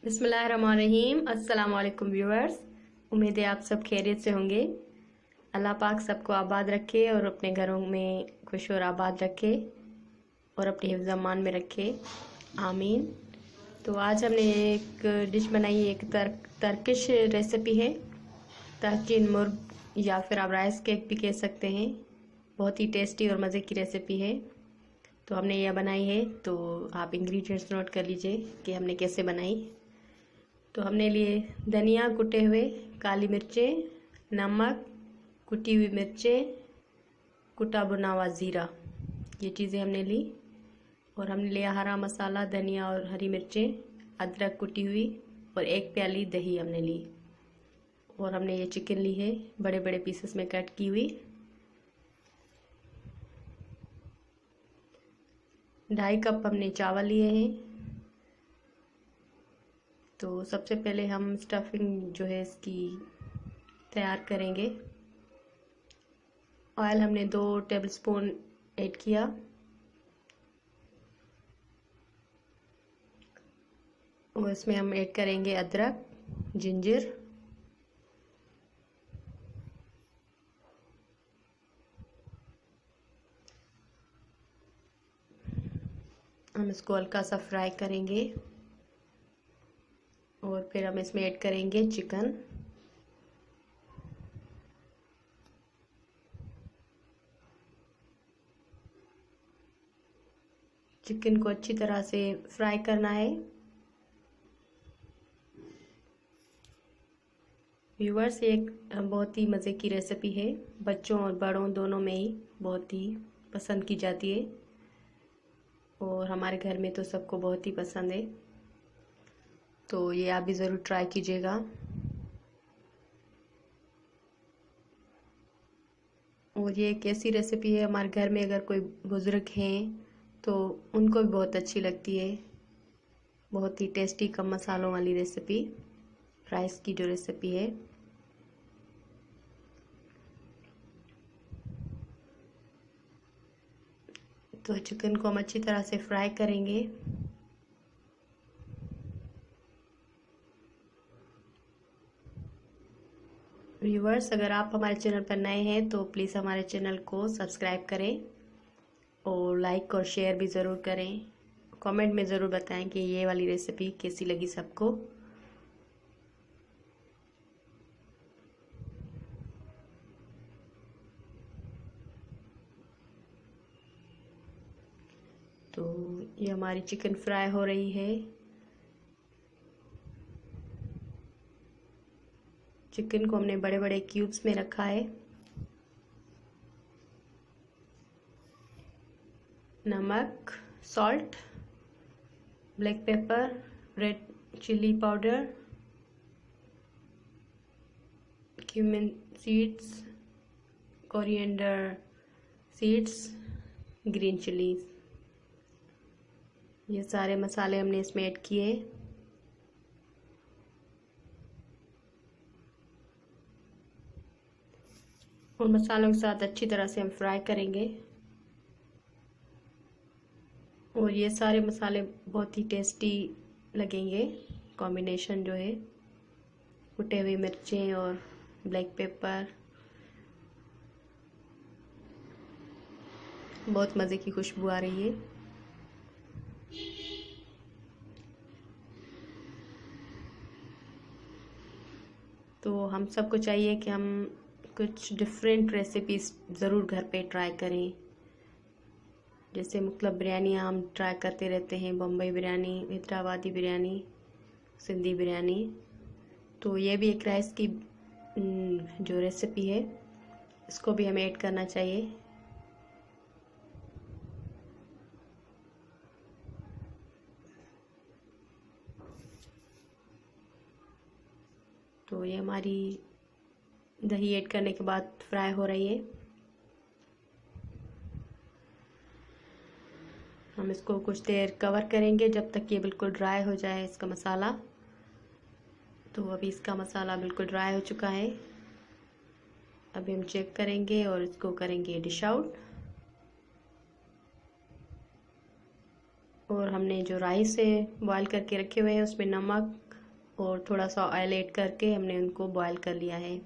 बिस्मिल्लाहिर्रहमानिर्रहीम। अस्सलाम वालेकुम व्यूअर्स। उम्मीद है आप सब खैरियत से होंगे। अल्लाह पाक सबको आबाद रखे और अपने घरों में खुश और आबाद रखे और अपने हिफ्ज़ अमान में रखे, आमीन। तो आज हमने एक डिश बनाई, एक तर्किश रेसिपी है, तहकीन मुर्ग या फिर आप राइस केक भी कह सकते हैं। बहुत ही टेस्टी और मज़े की रेसिपी है। तो हमने यह बनाई है, तो आप इंग्रेडिएंट्स नोट कर लीजिए कि हमने कैसे बनाई। तो हमने लिए धनिया कुटे हुए, काली मिर्चें, नमक, कुटी हुई मिर्चें, कुटा भुना हुआ ज़ीरा, ये चीज़ें हमने ली। और हमने लिया हरा मसाला, धनिया और हरी मिर्चें, अदरक कुटी हुई और 1 प्याली दही हमने ली। और हमने ये चिकन ली है बड़े बड़े पीसेस में कट की हुई। 2.5 कप हमने चावल लिए हैं। तो सबसे पहले हम स्टफिंग जो है इसकी तैयार करेंगे। ऑयल हमने 2 टेबलस्पून ऐड किया। और इसमें हम ऐड करेंगे अदरक, जिंजर, हम इसको हल्का सा फ्राई करेंगे। और फिर हम इसमें ऐड करेंगे चिकन। चिकन को अच्छी तरह से फ्राई करना है। व्यूअर्स, एक बहुत ही मज़े की रेसिपी है, बच्चों और बड़ों दोनों में ही बहुत ही पसंद की जाती है। और हमारे घर में तो सबको बहुत ही पसंद है। तो ये आप भी ज़रूर ट्राई कीजिएगा। और ये एक ऐसी रेसिपी है, हमारे घर में अगर कोई बुज़ुर्ग हैं तो उनको भी बहुत अच्छी लगती है। बहुत ही टेस्टी कम मसालों वाली रेसिपी, राइस की जो रेसिपी है। तो चिकन को हम अच्छी तरह से फ्राई करेंगे। व्यूअर्स, अगर आप हमारे चैनल पर नए हैं तो प्लीज़ हमारे चैनल को सब्सक्राइब करें और लाइक और शेयर भी ज़रूर करें। कमेंट में ज़रूर बताएं कि ये वाली रेसिपी कैसी लगी सबको। तो ये हमारी चिकन फ्राई हो रही है। चिकन को हमने बड़े बड़े क्यूब्स में रखा है। नमक, salt, black pepper, red chilli powder, cumin seeds, coriander seeds, green chillies, ये सारे मसाले हमने इसमें ऐड किए। और मसालों के साथ अच्छी तरह से हम फ्राई करेंगे। और ये सारे मसाले बहुत ही टेस्टी लगेंगे। कॉम्बिनेशन जो है, कुटे हुई मिर्चें और ब्लैक पेपर, बहुत मज़े की खुशबू आ रही है। तो हम सबको चाहिए कि हम कुछ डिफरेंट रेसिपीज़ ज़रूर घर पे ट्राई करें। जैसे मतलब बिरयानियाँ हम ट्राई करते रहते हैं, बम्बई बिरयानी, हैदराबादी बिरयानी, सिंधी बिरयानी। तो ये भी एक राइस की जो रेसिपी है, इसको भी हमें ऐड करना चाहिए। तो ये हमारी दही ऐड करने के बाद फ्राई हो रही है। हम इसको कुछ देर कवर करेंगे जब तक ये बिल्कुल ड्राई हो जाए इसका मसाला। तो अभी इसका मसाला बिल्कुल ड्राई हो चुका है। अभी हम चेक करेंगे और इसको करेंगे डिश आउट। और हमने जो राइस है बॉईल करके रखे हुए हैं उसमें नमक, और थोड़ा सा ऑयल ऐड करके हमने उनको बॉयल कर लिया है।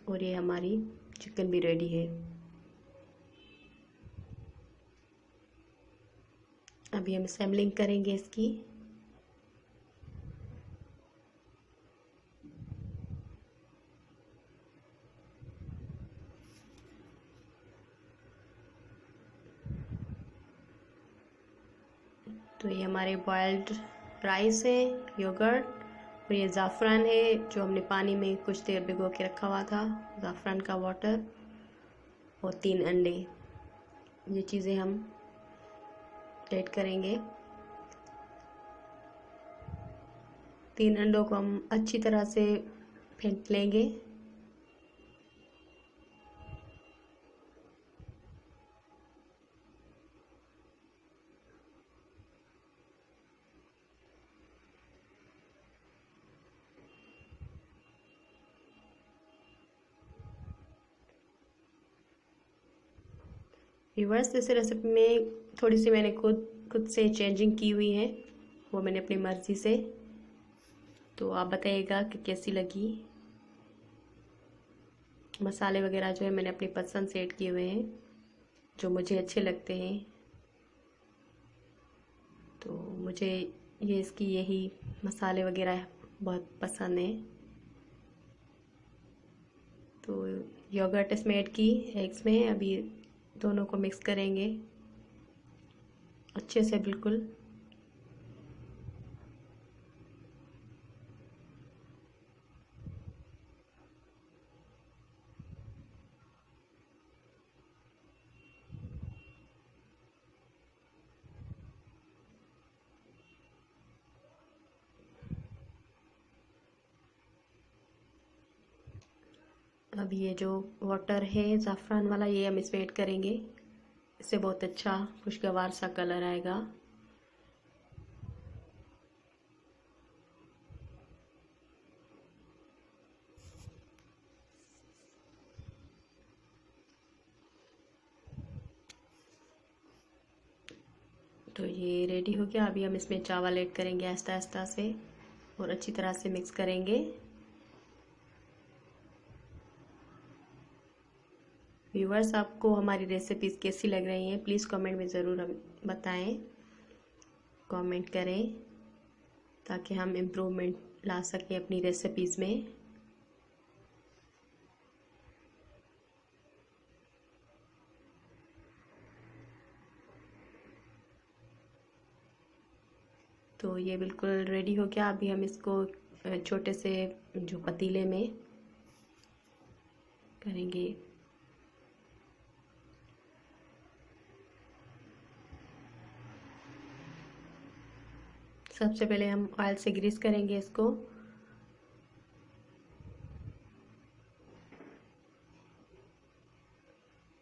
और ये हमारी चिकन भी रेडी है। अभी हम असेंबलिंग करेंगे इसकी। तो ये हमारे बॉइल्ड राइस है, योगर्ट, और ये ज़ाफ़रान है जो हमने पानी में कुछ देर भिगो के रखा हुआ था, ज़ाफ़रान का वाटर, और 3 अंडे। ये चीज़ें हम ऐड करेंगे। 3 अंडों को हम अच्छी तरह से फेंट लेंगे। व्यूअर्स, इस रेसिपी में थोड़ी सी मैंने खुद से चेंजिंग की हुई है, वो मैंने अपनी मर्ज़ी से। तो आप बताइएगा कि कैसी लगी। मसाले वगैरह जो है मैंने अपनी पसंद से ऐड किए हुए हैं, जो मुझे अच्छे लगते हैं। तो मुझे ये इसकी यही मसाले वगैरह बहुत पसंद है। तो योगर्ट इसमें ऐड की एग्स में। अभी दोनों को मिक्स करेंगे अच्छे से, बिल्कुल। अब ये जो वाटर है ज़ाफ़रान वाला, ये हम इसमें ऐड करेंगे। इससे बहुत अच्छा खुशगवार सा कलर आएगा। तो ये रेडी हो गया। अभी हम इसमें चावल ऐड करेंगे आहिस्ता आहिस्ता से, और अच्छी तरह से मिक्स करेंगे। व्यूअर्स, आपको हमारी रेसिपीज़ कैसी लग रही हैं प्लीज़ कमेंट में ज़रूर बताएं। कमेंट करें ताकि हम इम्प्रूवमेंट ला सकें अपनी रेसिपीज़ में। तो ये बिल्कुल रेडी हो गया। अभी हम इसको छोटे से जो पतीले में करेंगे। सबसे पहले हम ऑयल से ग्रीस करेंगे इसको।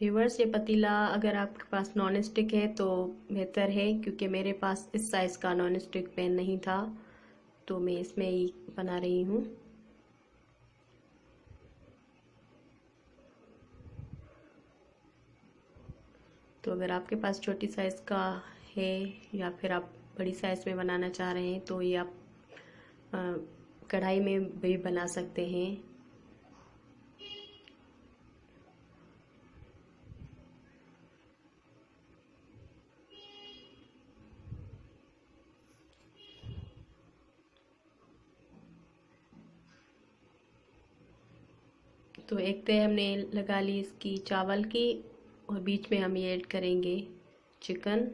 व्यूअर्स, ये पतीला अगर आपके पास नॉन स्टिक है तो बेहतर है, क्योंकि मेरे पास इस साइज़ का नॉन स्टिक पैन नहीं था, तो मैं इसमें ही बना रही हूँ। तो अगर आपके पास छोटी साइज़ का है या फिर आप बड़ी साइज़ में बनाना चाह रहे हैं तो ये आप कढ़ाई में भी बना सकते हैं। तो एक तय हमने लगा ली इसकी चावल की, और बीच में हम ये ऐड करेंगे चिकन।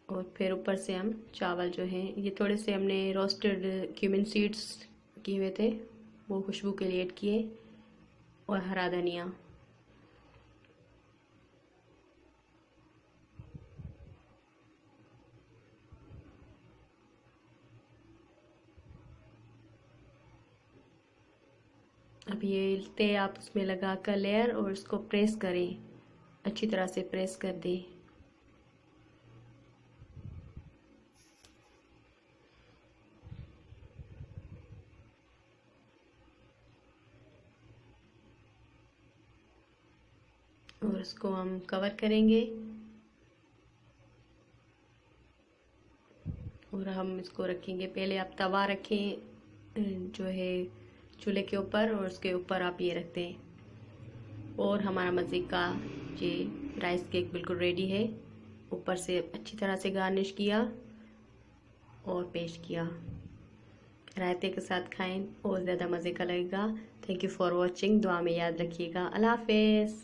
और फिर ऊपर से हम चावल जो हैं, ये थोड़े से हमने रोस्टेड क्यूमिन सीड्स किए हुए थे, वो खुशबू के लिए ऐड किए, और हरा धनिया। अब ये तय आप उसमें लगा कर लेयर और उसको प्रेस करें, अच्छी तरह से प्रेस कर दें। और उसको हम कवर करेंगे और हम इसको रखेंगे। पहले आप तवा रखें जो है चूल्हे के ऊपर, और उसके ऊपर आप ये रख दें। और हमारा मज़े का ये राइस केक बिल्कुल रेडी है। ऊपर से अच्छी तरह से गार्निश किया और पेश किया। रायते के साथ खाएं और ज़्यादा मज़े का लगेगा। Thank you for watching. दुआ में याद रखिएगा। अल्लाह हाफिज़।